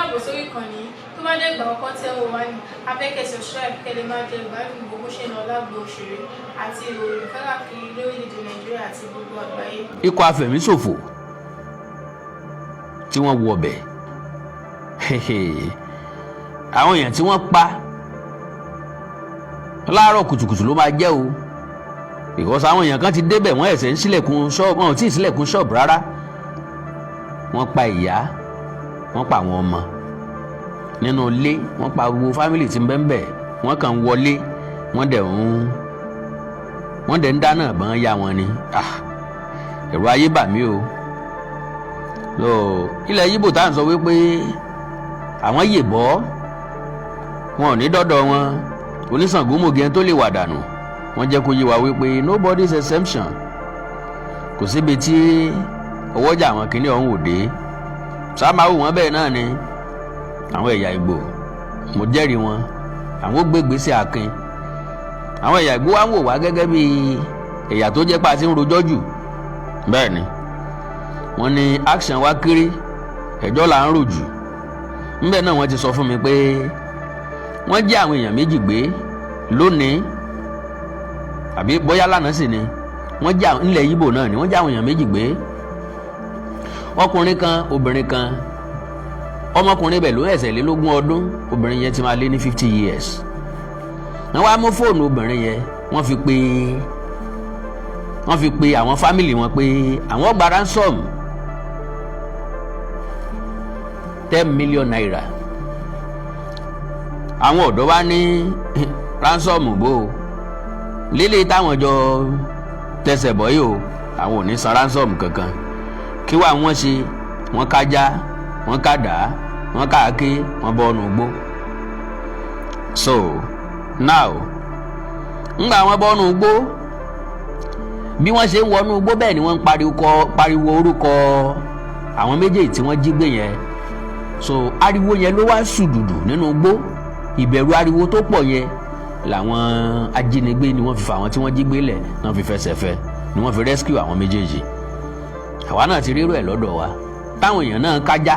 káàbọ̀ sórí ìkànnì tó bá dé ìgbà ọkọ tẹ́ wò wá ní abẹ́kẹ́ subscribe kẹ́lẹ́ máa jẹ ìgbádùn gbogbo ṣe náà lágbo òṣèré àti ìròyìn káàkiri lórílẹ̀‐èdè Nàìjíríà àti gbogbo àgbáyé. Ikọ̀ afẹ̀míṣòfò tí wọ́n wọ ọbẹ̀ àwọn èèyàn tí wọ́n pa láàárọ̀ kùtùkùtù ló máa jẹ́ o because àwọn èèyàn kan ti débẹ̀ wọ́n ẹ̀sẹ̀ ń ṣílẹ̀kùn ṣọ́ọ̀bù wọn ò tí ì ṣílẹ̀kùn ṣọ́ọ̀bù rárá wọ́n pa ìyá wọ́n pa àwọn ọmọ nínú ilé wọ́n pa gbogbo fámìlì tí ń bẹ ńbẹ̀ wọ́n kàn wọlé wọ́n dẹ̀ ń dáná ìbọn ya wọn ni ẹ̀rù ayé bà mí o ilẹ̀ yíbò tá à ń sọ wípé àwọn yèbọ́ wọn ò ní dọ́dọ̀ wọn oníṣàngómògì tó lè wà dànù wọ́n jẹ́ kó yé wa wípé nobody's exemption kò síbi tí ọwọ́jà àwọn kìnìún ọ̀hún ò dé sámáwò wọn bẹ́ẹ̀ náà ni àwọn ẹ̀yà Ìgbò mo jẹ́rìí wọn àwọn gbégbèsè akin àwọn ẹ̀yà Ìgbò wa ń wò wá gẹ́gẹ́ bí ẹ̀yà tó jẹ́ pa àti ń rojọ́ jù bẹ́ẹ̀ ni wọ́n ní action wa kéré ẹjọ́ là ń rò jù ńbẹ̀ náà wọ́n ti sọ fún mi pé wọ́n jẹ́ àwọn èèyàn méjì gbé lónìí àbí bóyá lánàá sì ni wọ́n jẹ́ nílẹ̀ Yíbò náà ni wọ́n jẹ́ àwọn èèyàn méjì gbé ọkùnrin kan obìnrin kan ọmọkùnrin bẹ̀ ló ẹ̀sẹ̀ lélógún ọdún obìnrin yẹn ti máa lé ní 50 years wọ́n wá mú fóònù obìnrin yẹn wọ́n fi pe àwọn fámìlì wọn pé àwọn gba ransom 10 million naira àwọn ọ̀dọ́ wá ní ransom bò lílé táwọn jọ tẹsẹ̀ bọ́ yìí o àwọn ò ní san ransom kankan kí wàá wọ́n ṣe wọ́n kájá wọ́n kádà wọ́n káàké wọ́n bọ́ ọ̀nà ògbó so now ńgbà wọ́n bọ́ ọ̀nà ògbó bí wọ́n ṣe ń wọnú igbó bẹ́ẹ̀ ni wọ́n ń pariwo orúkọ àwọn méjèèjì tí wọ́n jí gbé yẹn so ariwo yẹn ló wá sùdùdù nínú igbó ìbẹ̀rù ariwo tó pọ̀ yẹn làwọn ajínigbé ni wọ́n fi fa àwọn tí wọ́n jí gbé lẹ̀ náà fi fẹsẹ̀ fẹ́ ni wọ́n fi rescue àwọn méjèèjì àwa náà ti rírò ẹ̀ lọ́dọ̀ wa táwọn èèyàn náà kájá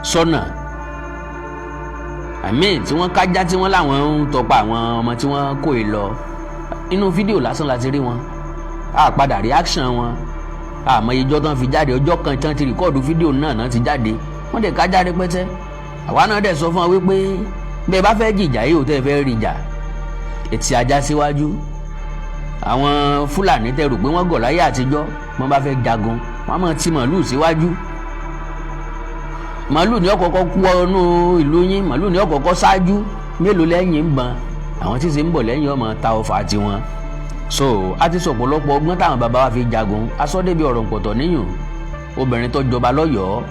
sọ́nà tí wọ́n kájá tí wọ́n láwọn ń tọpa àwọn ọmọ tí wọ́n kó e lọ inú fídíò lásán la ti rí wọn a padà reaction wọn àmọ́ ìjọ tán fi jáde ọjọ́ kan tán ti rìkọ́ọ̀dù fídíò náà ti jáde wọ́n dẹ̀ kájá rẹpẹtẹ àwa náà dẹ̀ sọ fún wa wípé bẹ́ẹ̀ bá fẹ́ jìjà yìí ò tẹ́ fẹ́ rí ìjà ètì ajá síwájú àwọn Fúlàní tẹ́ rò pé wọ́n gọ̀ láyé àtijọ́ wọ́n bá fẹ́ jagun wọ́n máa ti màálùú síwájú màálùú ní ọ̀kọ̀ọ̀kọ̀ kú ọnú ìlú yín màálùú ní ọ̀kọ̀ọ̀kọ̀ ṣáájú mélòó lẹ́yìn ń ban àwọn tí ṣe ń bọ̀ lẹ́yìn ọmọ ta ọfà tiwọn so a ti sọ ọ̀pọ̀lọpọ̀ ọgbọ́n táwọn bàbá wa fi jagun asọ́dẹ̀bí ọ̀rọ̀ pọ̀tọ̀ níyùn obìnrin tó jọba lọ́yọ̀ọ́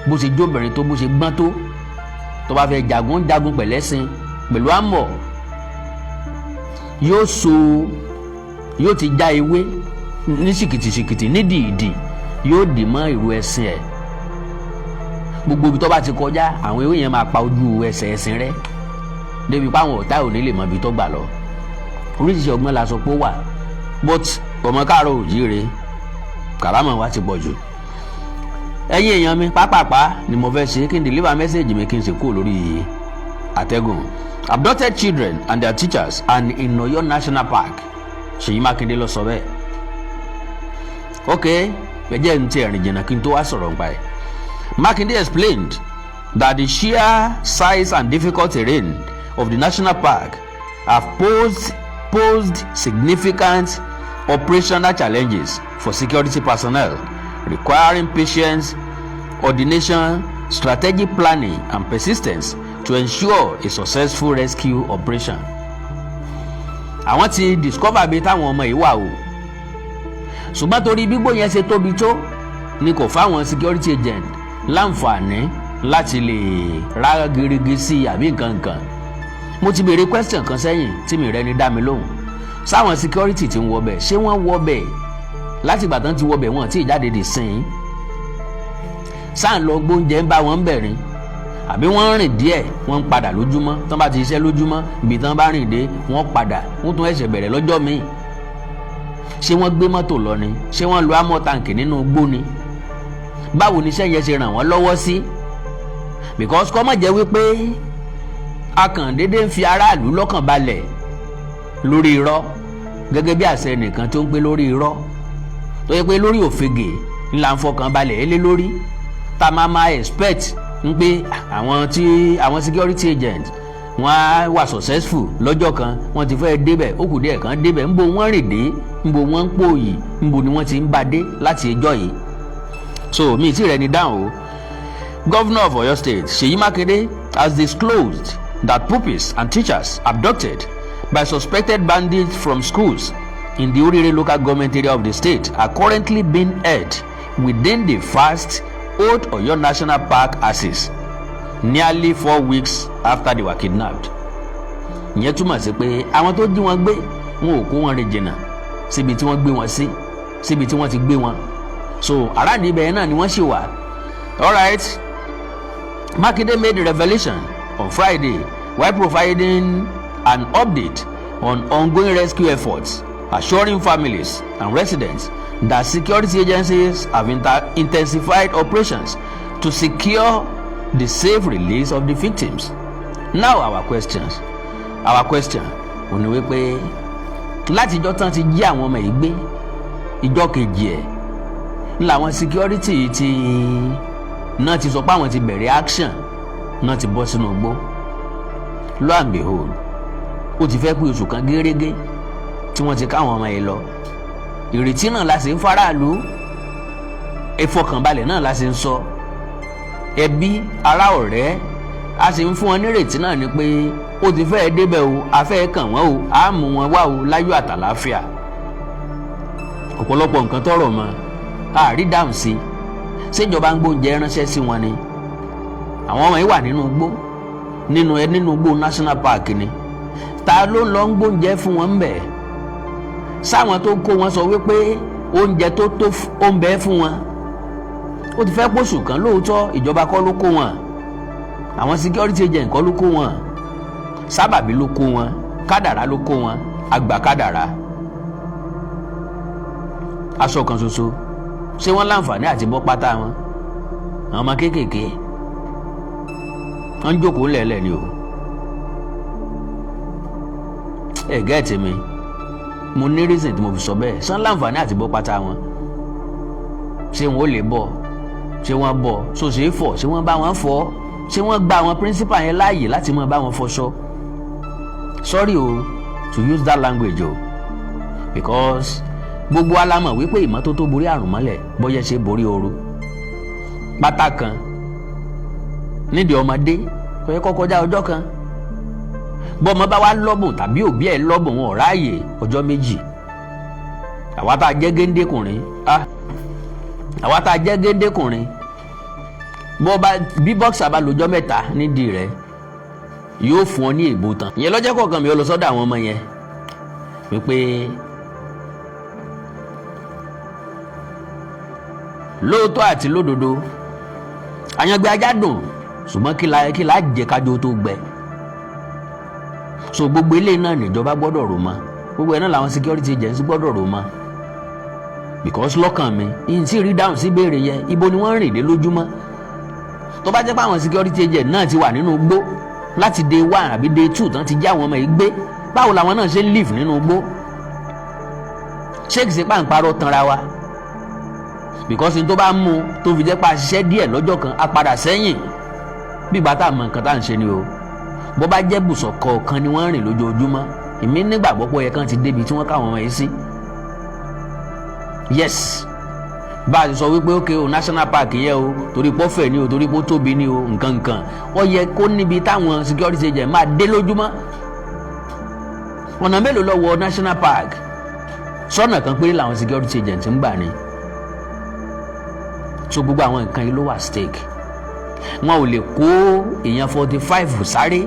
bó ṣe jóbìnrin tó bó ṣe gbọ́n tó bá fẹ́ jagun pẹ̀lẹ́sìn pẹ̀lú àmọ̀ yóò ti já ewé ní ṣìkìtì ní dìídì yóò dì mọ́ ìrù ẹṣin ẹ̀ gbogbo ibi tó bá ti kọjá àwọn ewé yẹn máa pa ojú ẹṣin rẹ̀ débi pé àwọn ọ̀tá ò ní lè mọ ibi tó gbà lọ oríṣiríṣi ọgbọ́n la sọ pé ó wà but ọmọ káàárọ̀ òjíire kàrámọ̀ wa ti pọ̀ jù ẹ̀yin èèyàn mi pápápá ni mo fẹ́ ṣe kí n deliver message mi kí n sì kú lórí àtẹ́gùn abducted children and their teachers and in Oyo National Park Ṣèyí Mákindé ló sọ bẹ́ẹ̀ ok ẹjẹ́ n ti ẹ̀rìn jìnnà kí n tó wá sọ̀rọ̀ nípa ẹ̀ Mákindé explained that the sheer size and difficult terrain of the national park have posed significant operational challenges for security personnel, requiring patience, coordination, strategic planning, and persistence to ensure a successful rescue operation. Àwọn ti discover bí táwọn ọmọ yìí wà o ṣùgbọ́n torí gbígbó yẹn ṣe tóbi tó ni kò fáwọn security agent láǹfààní láti lè rárá gírígí sí àbí nǹkan. Mo ti béèrè question kan sẹ́yìn tí mi rẹ ni dá mi lóhùn sáwọn security tí ń wọ bẹ̀ ṣé wọ́n wọ bẹ̀ láti ìgbà tán ti wọ bẹ̀ wọ́n tí ìjáde dì sìn sáà lọ gbóúnjẹ ń bá wọn bẹ̀rin àbí wọ́n rìn díẹ̀ wọ́n ń padà lójúmọ́ tán bá ti ṣiṣẹ́ lójúmọ́ ibi tán bá rìn dé wọ́n padà wọ́n tún ẹ̀ṣẹ̀ bẹ̀rẹ̀ lọ́jọ́ míì ṣé wọ́n gbé mọ́tò lọ ni ṣé wọ́n lo amọ̀ tàǹkì nínú igbó ni báwo ni iṣẹ́ yẹn ṣe ràn wọ́n lọ́wọ́ sí because kọ́ mọ̀ jẹ́ wípé a kàn déédéé ń fi aráàlú lọ́kàn balẹ̀ lórí irọ́ gẹ́gẹ́ bí àṣẹ nìkan tó ń gbé lórí irọ́ tó yẹ pé lórí òfegè ńlá ń fọkàn balẹ̀ élé lórí tá a máa expect ń pé àwọn security agent wọ́n á wà successful lọ́jọ́ kan wọ́n ti fẹ́ débẹ̀ ó kù díẹ̀ kan débẹ̀ ńbo wọ́n rìn dé ńbo wọ́n ń pòyì ńbo ni wọ́n ti ń bá dé láti ẹjọ́ yìí. So mi ti rẹ̀ ní dáhùn o. Governor of Oyo State Seyi Makinde has disclosed that pupils and teachers abducted by suspected bandits from schools in the Orire local government area of the state are currently being held within the vast Old Oyo National Park axis nearly 4 weeks after they were kidnapped. Ìyẹn túmọ̀ sí pé àwọn tó jí wọn gbé wọn ò kó wọn rìn jìnnà síbi tí wọ́n gbé wọn sí síbi tí wọ́n ti gbé wọn. So aráàlú ibẹ̀ náà ni wọ́n ṣì wà. Alright, Makinde made the revelation on Friday while providing an update on ongoing rescue efforts, assuring families and residents that security agencies have intensified operations to secure the safe release of the victims. Now our question ó ní wípé láti ìjọ́ tán ti jí àwọn ọmọ yìí gbé ìjọ́ kejì ẹ̀ làwọn security náà ti sọ pé àwọn ti bẹ̀rẹ̀ action náà ti bọ́ sínú igbó. Lo and behold, ó ti fẹ́ pé oṣù kan gẹ́rẹ́gẹ́ tí wọ́n ti káwọn ọmọ yìí lọ. Ìrètí náà la sì ń faraàlú, ìfọkànbalẹ̀ náà la sì ń sọ. Ẹbí ará ọ̀rẹ́ a sì ń fún wọn nírètí náà ni pé ó ti fẹ́ débẹ̀ o, a fẹ́ kàn wọ́n o, a mú wọn wá o láyọ̀ àtàlàáfíà. Ọ̀pọ̀lọpọ̀ nǹkan tọrọ mọ́ a rí dáhùn sí. Ṣèjọba ń gbóúnjẹ ránṣẹ́ sí wọn ni. Àwọn ọmọ yìí wà nínú igbó nínú igbó national park ni. Ta ló ń lọ ń gbóúnjẹ fún wọn bẹ̀? Sáwọn tó kó wọn sọ wípé oúnjẹ tó ó ń bẹ fún wọn. Ó ti fẹ́ pòṣù kan lóòótọ́, ìjọba kọ́ ló kó wọn, àwọn security agent kọ́ ló kó wọn, sábàbí ló kó wọn, kádàrá ló kó wọn, àgbà kádàrá. Aṣọ kan ṣoṣo ṣé wọ́n láǹfààní àti bọ́ pátá wọn? Àwọn ọmọ kéékèèké wọ́n ń jókòó lẹ́lẹ̀ ni o. Ẹ gẹ́ẹ̀tì mi, mo ní reason tí mo fi sọ bẹ́ẹ̀. Ṣé wọ́n láǹfààní àti bọ́ pátá wọn? Ṣé wọn ò lè bọ̀? Ṣé wọ́n bọ̀? So ṣe é fọ̀? Ṣé wọ́n bá wọn fọ̀? Ṣé wọ́n gba àwọn principal yẹn láàyè láti máa bá wọn fọṣọ? Sorry o to use that language o, because gbogbo alámọ̀ wípé ìmọ́tótó borí àrùn mọ́lẹ̀ bọ́yẹ ṣe borí ooru. Pátá kan nídìí ọmọdé kò yẹ kó kọjá ọjọ́ kan. Bọ́mọ bá wá lọ́bùn tàbí òbí ẹ̀ lọ́bùn wọn ò ráàyè ọjọ́ méjì. Àwa tá a jẹ́ géńdékùnrin àwa tá a jẹ́ géńdékùnrin bí bọ́ksà bá lọ́jọ́ mẹ́ta nídìí rẹ̀ yóò fún ọ ní ègbò tán. Ìyẹn lọ́jọ́ kọ̀ọ̀kan mi ò lọ sọ́dọ̀ àwọn ọmọ yẹn wípé lóòótọ́ àti lódodo àyàngbé ajá dùn ṣùgbọ́n kí la jẹ kájọ tó gbẹ. So gbogbo ilé náà níjọba gbọ́dọ̀ rò mọ́, gbogbo ẹ̀ náà làwọn security agents gbọ́dọ̀ rò mọ́, because lọ́kàn mi ìyìn tí rí dáhùn sí ìbéèrè yẹn ibo ni wọ́n rìn dé lójúmọ́. Tó bá jẹ́ pé àwọn security agents náà ti wà nínú igbó láti day 1 àbí day 2 tán ti já àwọn ọmọ yìí gbé, báwo làwọn náà ṣe ń live nínú igbó? Ṣé kìí ṣe pàǹparọ́ tanra wa? Because n tó bá mú tó fi jẹ́ pa ṣiṣẹ́ díẹ̀ lọ́jọ́ kan á padà sẹ́yìn bí ìgbà tá a mọ nǹkan tá à ń ṣe ni o. Bó bá jẹ́ bùsọ̀ kọ̀ọ̀kan ni wọ́n rìn lójoojúmọ́, èmi nígbàgbọ́ pé ó yẹ kán ti débi tí wọ́n káwọn ọmọ yìí sí. Yes, bá a ti sọ wípé ókè o national park yẹ o torí pọ́ fẹ̀ ni o torí pọ́ tóbi ni o nǹkan ó yẹ kó níbi táwọn security agent máa dé lójúmọ́. Ọ̀nà mélòó lọ wọ national park? Sọ́nà kan péré làwọn security agent ń gbà ni. So gbogbo àwọn nǹkan yìí ló wà stake. Wọn ò lè kó èèyàn 45 sáré.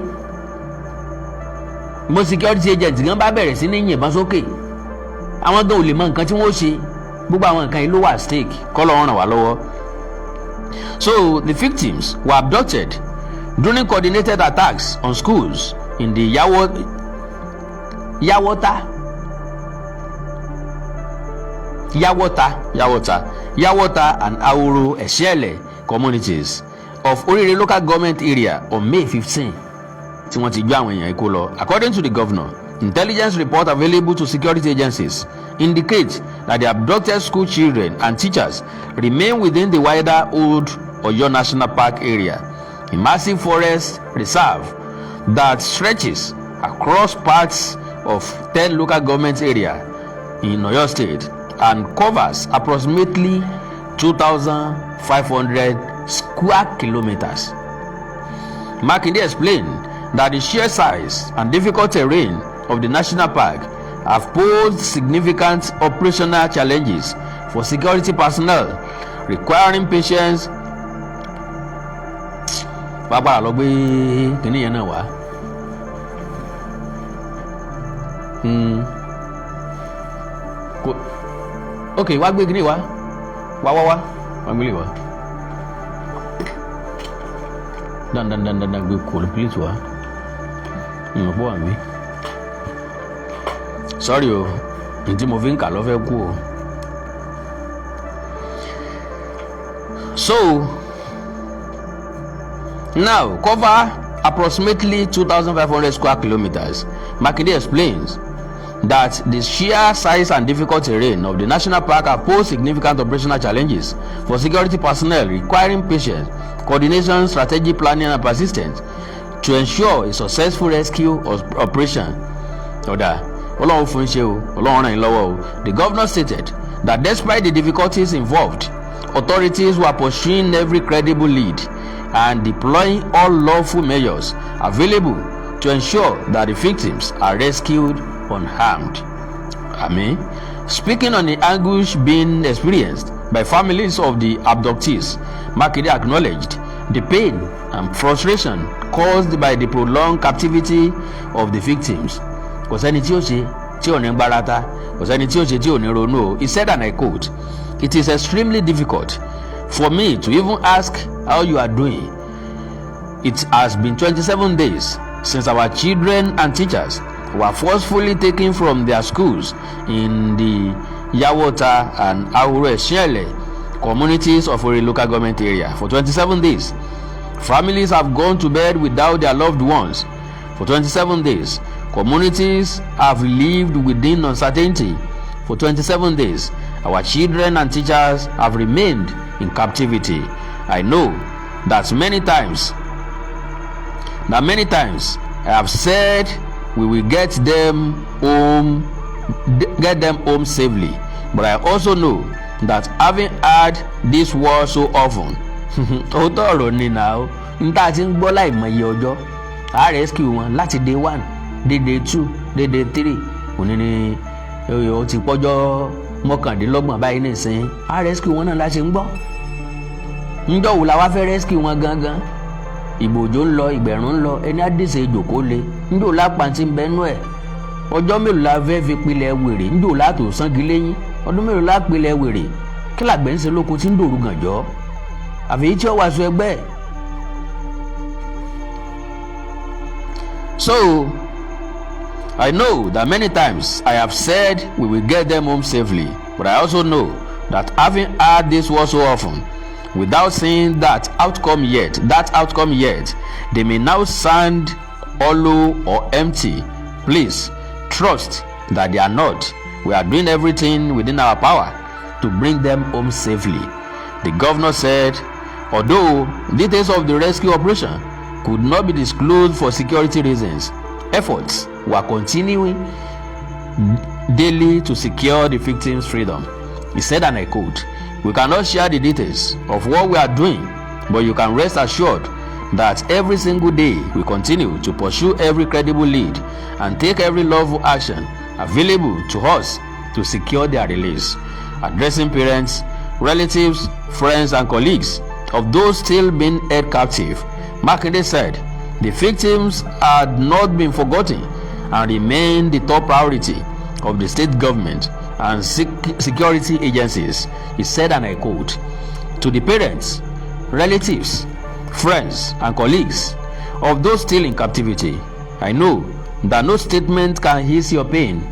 Mo security agent gan bá bẹ̀rẹ̀ sí ní yìnbọn sókè, àwọn gan ò lè mọ nǹkan tí wọ́n ṣe. Gbogbo àwọn nǹkan yìí ló wà stake, kọ́ lọ́wọ́ ràn wá lọ́wọ́. So the victims were abducted during coordinated attacks on schools in the Yawota and Aworo Isele communities of Orire local government area on May 15 tí wọ́n ti gbé àwọn èèyàn ikú lọ. According to the governor, intelligence report available to security agencies indicate that the abducted school children and teachers remain within the wider Old Oyo National Park area, a massive forest reserve that stretches across parts of 10 local government area in Oyo State and covers approximately 2,500 square kilometers. Makinde explained that the sheer size and difficult terrain of the national park have posed significant operational challenges for security personnel, requiring patience. Bàbá lọ gbé kíní yẹn náà wá. Ok, wá gbé kíní wá. Wá gbélé wá. Dan gbé complete wá. Ìyànpọ̀ wà mí. Sorry o, ntí mo fi ń kà lọ fẹ́ kú o. So now cover approximately 2,500 square kilometers. Makinde explains that the sheer size and difficult terrain of the national park have posed significant operational challenges for security personnel, requiring patience, coordination, strategic planning, and persistence to ensure a successful rescue operation. The governor stated that despite the difficulties involved, authorities were pursuing every credible lead and deploying all lawful measures available to ensure that the victims are rescued unharmed. Speaking on the anguish being experienced by families of the abductees, Makinde acknowledged the pain and frustration caused by the prolonged captivity of the victims. Kò sẹ́ni tí ó ṣe tí ò ní gbárata, kò sẹ́ni tí ó ṣe tí ò ní ronú. He said, and I quote, "It is extremely difficult for me to even ask how you are doing. It has been 27 days since our children and teachers were forcefully taken from their schools in the Iyawo and Isele communities of Orire local government area. For 27 days, families have gone to bed without their loved ones. For 27 days, communities have lived within uncertainty. For 27 days, our children and teachers have remained in captivity. I know that many times I have said we will get them home safely, but I also know that having heard this word so often, òótọ́ ọ̀rọ̀ ni náà níta ti ń gbọ́ láìmọye ọjọ́, a rescue wọn láti day 1, day 2, day 3, òní ni ó ti pọ́jọ́ 29 báyìí nìsín, a rescue wọn náà láti ń gbọ́. Ńjọ́ wo la wá fẹ́ rescue wọn gangan? Ìgbòjò ń lọ, ìgbẹ̀rún ń lọ, ẹni àdìsẹ́ ìjòkó le. Ńjọ́ lápá ti ń bẹ́nu ẹ̀. Ọjọ́ mélòó la fẹ́ fi pilẹ̀ wèrè? Ńjọ́ látò sangi lẹ́yìn. Ọdún mélòó la pilẹ̀ wèrè? Kí làgbẹ̀ ń ṣe lóko tí ń dòru gànjọ́? Àfi tí ó wà sọ ẹgbẹ́. So I know that many times I have said we will get them home safely, but I also know that having heard this word so often, without seeing that outcome yet, they may now sound hollow or empty. Please trust that they are not. We are doing everything within our power to bring them home safely. The governor said, although details of the rescue operation could not be disclosed for security reasons, efforts were continuing daily to secure the victims' freedom. He said, and I quote, "We cannot share the details of what we are doing, but you can rest assured that every single day we continue to pursue every credible lead and take every lawful action available to us to secure their release." Addressing parents, relatives, friends, and colleagues of those still being held captive, Makinde said the victims had not been forgotten and remain the top priority of the state government and security agencies. He said, and I quote, "To the parents, relatives, friends, and colleagues of those still in captivity, I know that no statement can ease your pain,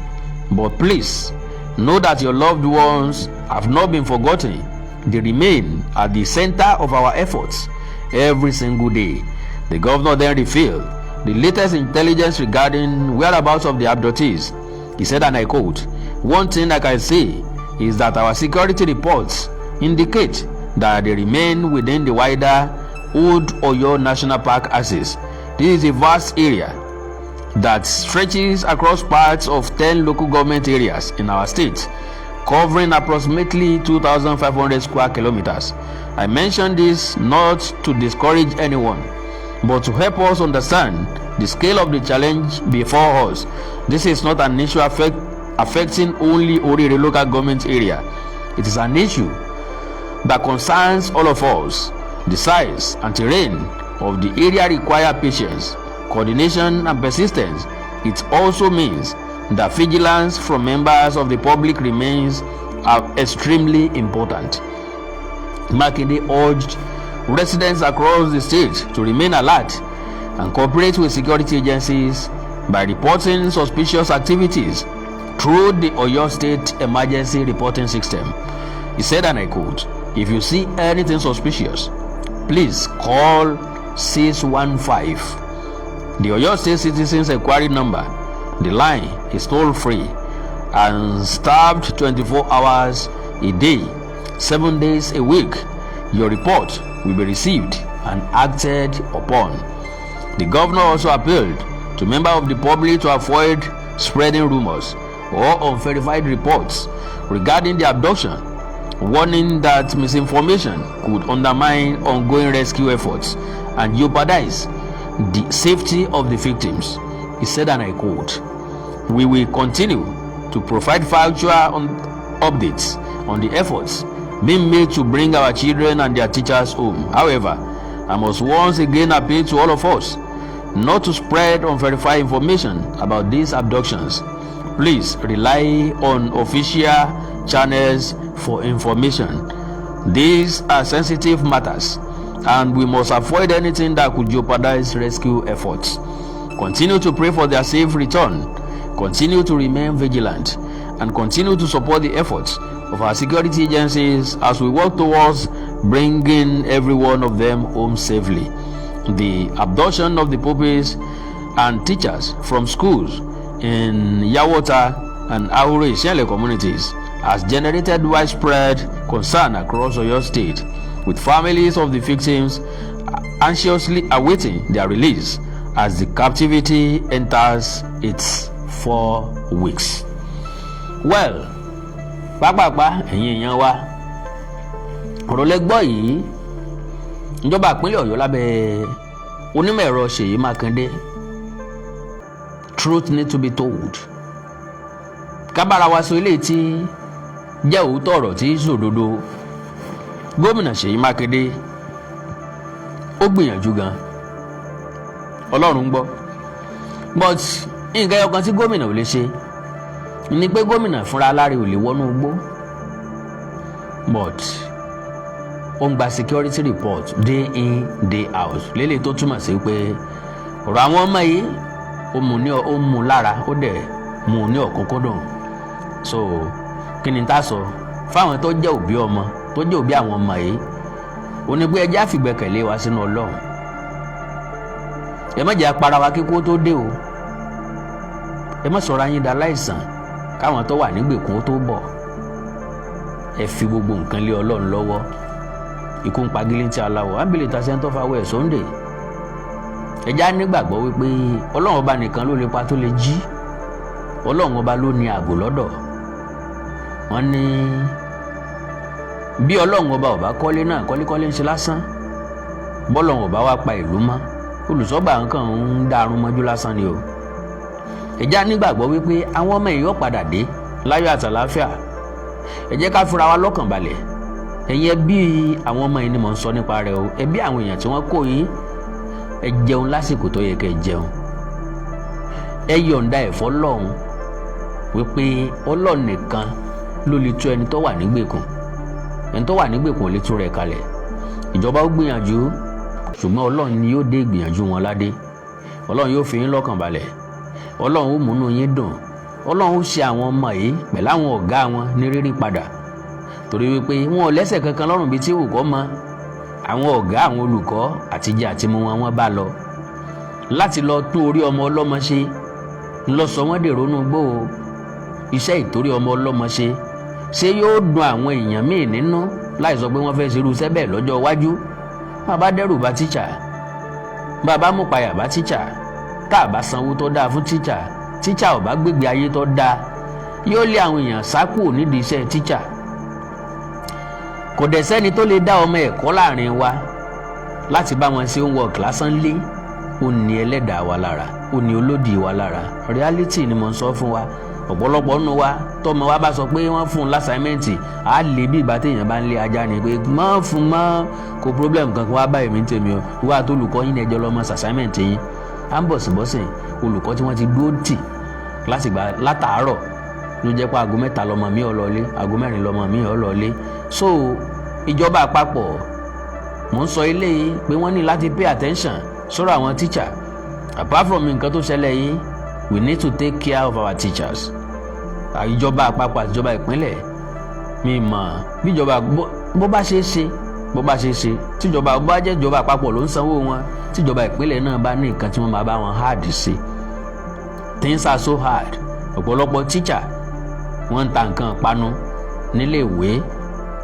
but please know that your loved ones have not been forgotten. They remain at the center of our efforts every single day. The governor then revealed the latest intelligence regarding whereabouts of the abductees. He said, and I quote, "One thing I can say is that our security reports indicate that they remain within the wider Old Oyo National Park axis. This is a vast area that stretches across parts of 10 local government areas in our state, covering approximately 2,500 square kilometers. I mention this not to discourage anyone, but to help us understand the scale of the challenge before us. This is not an issue affecting only Orire local government area. It is an issue that concerns all of us. The size and terrain of the area require patience, coordination, and persistence. It also means that vigilance from members of the public remains extremely important." Makinde urged residents across the state to remain alert and cooperate with security agencies by reporting suspicious activities through the Oyo State Emergency Reporting System. He said, and I quote, "If you see anything suspicious, please call 615. The Oyo State Citizens Inquiry Number. The line is toll-free and staffed 24 hours a day, 7 days a week. Your report will be received and acted upon." The governor also appealed to members of the public to avoid spreading rumors or unverified reports regarding the abduction, warning that misinformation could undermine ongoing rescue efforts and jeopardize the safety of the victims. He said, and I quote, "We will continue to provide factual updates on the efforts being made to bring our children and their teachers home. However, I must once again appeal to all of us not to spread unverified information about these abductions. Please rely on official channels for information. These are sensitive matters, and we must avoid anything that could jeopardize rescue efforts. Continue to pray for their safe return. Continue to remain vigilant, and continue to support the efforts of our security agencies as we work towards bringing every one of them home safely." The abduction of the pupils and teachers from schools in Iyawo and Isele communities has generated widespread concern across Oyo State, with families of the victims anxiously awaiting their release as the captivity enters its 4 weeks. Well, pápápá ẹ̀yin èèyàn wa, ọ̀rọ̀ lẹ́gbọ́ yìí ìjọba ìpínlẹ̀ Ọ̀yọ́ lábẹ́ onímọ̀ ẹ̀rọ Ṣèyí Mákindé. Truth need to be told. Kábàárà wa sọ eléyìí tí jẹ́ òótọ́ ọ̀rọ̀ tí sòdodo. Gómìnà Ṣèyí Mákindé ó gbìyànjú gan, Ọlọ́run gbọ́, but nǹkan ẹyọkan tí gómìnà ò lè ṣe ni pé gómìnà fúnra láre ò lè wọnú igbó, but ó ń gba security report day in day out, lélẹ̀ tó túmọ̀ sí pé ọ̀rọ̀ àwọn ọmọ yìí ó mú lára, ó dẹ̀ mú ní ọ̀kúnkúndùn. So kí ni tá sọ fáwọn tó jẹ́ òbí ọmọ, tó jẹ́ òbí àwọn ọmọ yìí, ó ní pé ẹjẹ́ àfìgbẹ́kẹ̀lé wa sínú Ọlọ́run. Ẹ má jẹ́ apara wa kíkó tó dé o. Ẹ má sọ̀rọ̀ ayín da láìsàn káwọn tó wà nígbèkùn ó tó bọ̀. Ẹ fi gbogbo nǹkan lé Ọlọ́run lọ́wọ́. Ikú ń pagilé tí aláwọ̀ ábìlẹ̀ ta sẹ́ńtọ́ fáwọ́ ẹ̀ Sunday. Ẹjẹ́ á nígbàgbọ́ wípé Ọlọ́run ọba nìkan ló lè pa tó lè jí. Ọlọ́run ọba ló ní ààbò lọ́dọ̀. Wọ́n ní bí Ọlọ́run ọba ọba kọ́lé náà kọ́lékọ́lé ń ṣe lásán, bọ́lọ́run ọba wá pa ìlú mọ́, olùsọ́gbà nǹkan ń darun mọ́jú lásán ni o. Ẹjẹ́ á nígbàgbọ́ wípé àwọn ọmọ èèyàn padà dé láyọ̀ àtàláfíà. Ẹ jẹ́ ká fura wa lọ́kàn balẹ̀. Ẹ̀yin ẹbí àwọn ọmọ yìí ni mò ń sọ nípa rẹ̀ o. Ẹbí àwọn èèyàn tí wọ́n kó yín, ẹ jẹun lásìkò tó yẹ kẹ́ ẹ jẹun. Ẹ yọ̀ǹda ẹ̀fọ́ lọ́hùn wípé Ọlọ́run nìkan ló lè tú ẹni tó wà nígbèkùn. Ẹni tó wà nígbèkùn ò lè tú rẹ̀ kalẹ̀. Ìjọba ó gbìyànjú, ṣùgbọ́n Ọlọ́run ni yóò dé ìgbìyànjú wọn ládé. Ọlọ́run yóò fi yín lọ́kàn balẹ̀. Ọlọ́run ó múnú yín dùn. Ọlọ́run ó ṣe àwọn ọmọ yìí pẹ̀lú àwọn ọ̀gá wọn ní rírí padà, torí wípé wọn ò lẹ́sẹ̀ kankan lọ́rùn bíi tí wù kọ́ mọ́. àwọn ọ̀gá àwọn olùkọ́ àtijẹ àti mu wọn bá lọ láti lọ tún orí ọmọ ọlọ́mọ ṣe ńlọ sọ wọ́n dèrò inú igbó o. Iṣẹ́ ìtorí ọmọ ọlọ́mọ ṣé yóò dùn àwọn èèyàn míì nínú láì sọ pé wọ́n fẹ́ ṣerú iṣẹ́ bẹ́ẹ̀ lọ́jọ́ iwájú. Bàbá dẹ́rù bà tíṣà, bàbá mú payà bá tíṣà, tá a bá sanwó tó dáa fún tíṣà ò bá gbégbé ayé tó dáa, yóò lé àwọn èèyàn sá kúrò nídìí iṣẹ́ tíṣà. Kò dẹ̀ sẹ́ni tó lè dá ọmọ ẹ̀kọ́ láàrin wa láti bá wọn ṣe homework lásán lé. Ó ní ẹlẹ́dàá wa lára, ó ní olódì wa lára. Reality ni mo ń sọ fún wa. Ọ̀pọ̀lọpọ̀ nínú wa tọ́mọ wa bá sọ pé wọ́n fún un lásàímẹ́ǹtì á lè bí ìgbà téèyàn bá ń lé ajá ni pé mọ́ fún mọ́ kò problem kankan wá báyìí mi ń tèmi o. Wá tó olùkọ́ yín ẹjọ́ lọ́mọ sàsáímẹ́ǹtì yín á ń bọ̀sibọ́sìn olùkọ́ tí wọ́n ti dúró tì látàárọ̀ ló jẹ́ pé aago 3 lọ́mọ mi ò lọlé, aago 4 lọ́mọ mi ò lọlé. So ìjọba àpapọ̀ mò ń sọ eléyìí pé wọ́n ní láti pay attention sọ́rọ̀ àwọn teacher. Apart from nǹkan tó ṣẹlẹ̀ yìí, we need to take care of our teachers. Ìjọba àpapọ̀ àti ìjọba ìpínlẹ̀ mi mọ̀ bí ìjọba bó bá ṣe ṣe tíjọba bó bá jẹ́ ìjọba àpapọ̀ ló ń sanwó wọn, tíjọba ìpínlẹ̀ náà bá ní nǹkan tí wọ́n máa bá wọn hard sí. Things are so hard. Ọ̀pọ̀lọpọ̀ teacher wọ́n ń ta nǹkan panu nílé ìwé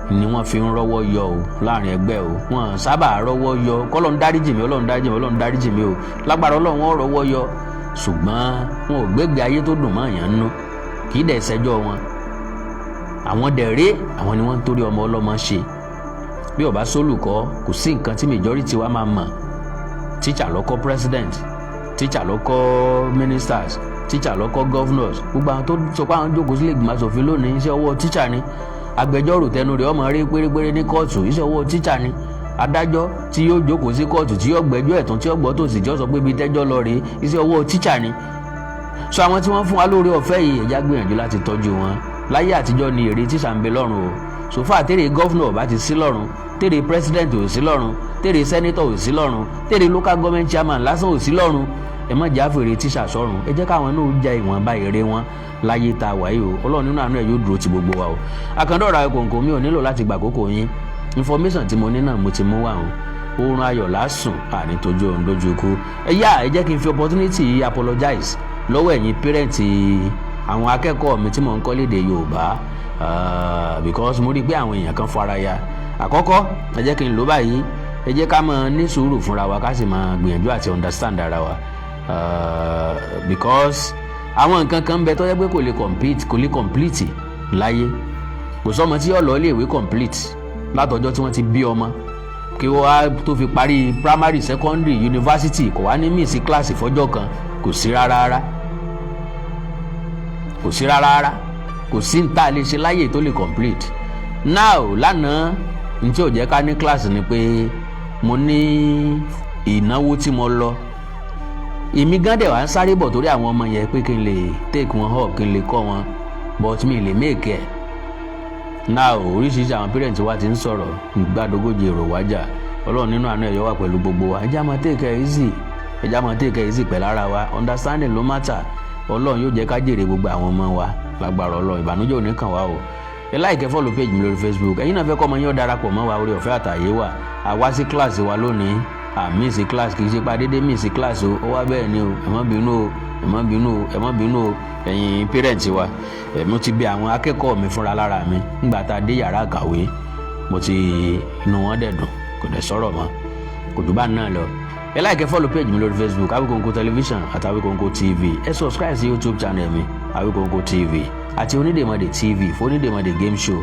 ni wọ́n fi ń rọ́wọ́ yọ o láàrin ẹgbẹ́ o. Wọ́n sábà rọ́wọ́ yọ kọ́lọ́run dáríjì mi, Ọlọ́run dáríjì mi, Ọlọ́run dáríjì mi o. Lágbára Ọlọ́run wọ́n rọ́wọ́ yọ, ṣùgbọ́n wọn ò gbégbé ayé tó dùn mọ́ èèyàn nú, kì í dẹ̀ ṣẹjọ́ wọn. Àwọn dẹ̀rẹ́ àwọn ni wọ́n ń torí ọmọ ọlọ́mọ ṣe. Bí ó bá sólùkọ́ kò sí nǹkan tí majority wa máa mọ̀. Teacher ló kọ́ president, teacher ló kọ́ ministers, teacher ló kọ́ governors. Gbogbo àwọn tó sọ pé àwọn jókòó sílé ìgbìmọ̀ aṣòfin lónìí iṣẹ́ ọwọ́ teacher ni. Agbẹjọ́rò tẹnu rẹ̀ ọmọ rí pérépéré ní kóòtù iṣẹ́ ọwọ́ teacher ni. Adájọ́ tí yóò jókòó sí kóòtù tí yóò gbẹ́jọ́ ẹ̀tàn tí yóò gbọ́ tòsì tí yóò sọ pé ibi tẹ́jọ́ lọ rèé iṣẹ́ ọwọ́ teacher ni. So àwọn tí wọ́n fún wa lórí ọ̀fẹ́ yìí ẹ̀já gbìyànjú láti tọ́jú wọn. Láyé àtijọ́ ni èrè tíṣà ń bẹ lọ́rùn o. Sòfà tèrè gọ́fúnọ̀ bá ti sí lọ́rùn, tèrè president ò sí lọ́rùn, tèrè senator ò sí lọ́rùn, tèrè local government chairman lásán ò sí lọ́rùn. Ẹ má jà fèrè tíṣà sọ́run, ẹ jẹ́ káwọn náà ja ìwọ̀nba èrè wọn láyé ta wáyé o. Ọlọ́run nínú àánú ẹ̀ yóò dúró ti gbogbo wa o. Àkàndọ̀rọ̀ Ayọ̀kọ̀ǹkọ̀ mi ò nílò láti gbà àkókò yín. Information tí mo ní náà mo ti mú wá o. Oorun ayọ̀ lásùn àní tójú òun lójú ikú. Ẹ jẹ́ kí n fi opportunity apologize lọ́wọ́ ẹ̀yin parent àwọn akẹ́kọ̀ọ́ mi tí mò ń kọ́ lédè Yorùbá because mo rí pé àwọn èèyàn kan fara ya. Àkọ́kọ́ ẹ jẹ́ kí n lò báyìí, ẹ jẹ́ ká máa ní sùúrù fúnra wa ká sì máa gbìyànjú àti understand ara wa because àwọn nǹkan kan bẹ tó yẹ pé kò lè complete láyé. Kò sọ́mọ tí yóò lọ ilé ìwé complete látọjọ́ tí wọ́n ti bí ọmọ kí wọ́n wá tó fi parí primary secondary university kò wá ní miss class fọ́jọ́ kan. Kò sí rárá kò sí ní tá a lè ṣe láyé tó lè complete. Now lánàá ní tí ò jẹ́ ká ní class ni pé mo ní ìnáwó tí mo lọ. Èmi gan dẹ̀ wá ń sáré bọ̀ torí àwọn ọmọ yẹn pé kí n lè take wọn up kí n lè kọ́ wọn but mi lè make ẹ̀. Now oríṣiríṣi àwọn parents wa ti ń sọ̀rọ̀ ìgbàdógójì èrò wájà. Ọlọ́run nínú àánú ẹ̀ yọ wá pẹ̀lú gbogbo wa. Ẹ jẹ́ á máa take it easy pẹ̀lú ara wa. Understanding ló matter. Ọlọ́run yóò jẹ́ ká jèrè gbogbo àwọn ọmọ wa lágbára Ọlọ́run. Ìbànújẹ́ ò ní kàn wá o. Ẹ like follow page mi lórí Facebook. Ẹ̀yin náà fẹ́ kọ́ ọmọ yín ó darapọ̀ mọ́ wa, orí ọ̀fẹ́ àtàyè wà. Àwa sí class wa lónìí. Miss class kì í ṣe pa dédé miss class o. Ó wá bẹ́ẹ̀ ni o. Ẹ má bínú o. Ẹ̀yin parents wa. Mo ti bí àwọn akẹ́kọ̀ọ́ mi fúnra lára mi. Nígbà tá a dé yàrá àkàwé mo ti inú wọn dẹ̀ dùn kò dẹ̀ sọ̀rọ̀ mọ́. Kò jù bá náà lọ. Ẹ like follow page mi lórí Facebook Awikonko television àti Awikonko TV. Ẹ subscribe sí YouTube channel mi Awikonko TV àti Onídèmọdé TV fún Onídèmọdé game show.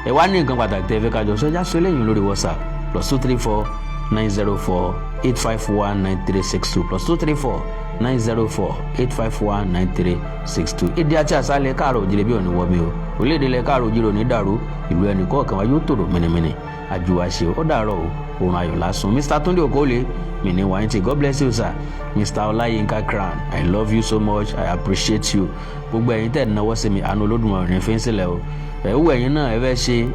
Ẹ wá ní nǹkan pàtàkì tẹ́ fẹ́ ká jọ sọ já sọ lẹ́yìn lórí WhatsApp +234 904 851 9362 +234 904 851 9362. Èdè àti àṣàlẹ̀ káàrọ̀ òjìrè bí òní wọ́ mi o. Orílẹ̀-èdè ilẹ̀ káàrọ̀ òjìrè òní dàrú. Ìlú ẹnì kọ̀ọ̀kan wa yóò tòrò mìnìmìnì. Àjùwàṣe ó dàárọ̀ o. Oorun ayọ̀ lásùn. Mr. Tunde Okole mi ní wáyé. God bless you sir. Mr. Olayinka Crown, I love you so much. I appreciate you. Gbogbo ẹ̀yin tẹ́ ẹ̀ náwó sí mi àánú Olódùmarè ní fín sílẹ̀ o. Ẹ̀wù ẹ̀yin náà ẹ fẹ́ ṣe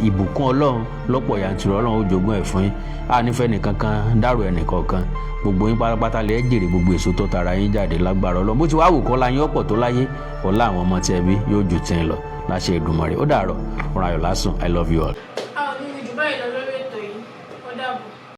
ìbùkún Ọlọ́run lọ́pọ̀ yanturu. Ọlọ́run ó jogún ẹ̀ fún yín. Nífẹ̀ẹ́ nìkan kan dárò ẹnìkọ̀ọ̀kan. Gbogbo yín pátápátá lè jèrè gbogbo èso tó tara yín jáde lágbára Ọlọ́run. Bó ti wá wù kọ́ la yín ọ̀pọ̀ tó láyé ọ̀la àwọn ọmọ tí ẹ bí yóò ju tí ń lọ láṣẹ Èdùmàrè. Ó dàárọ̀. Oorun ayọ̀ lásùn. I love you all.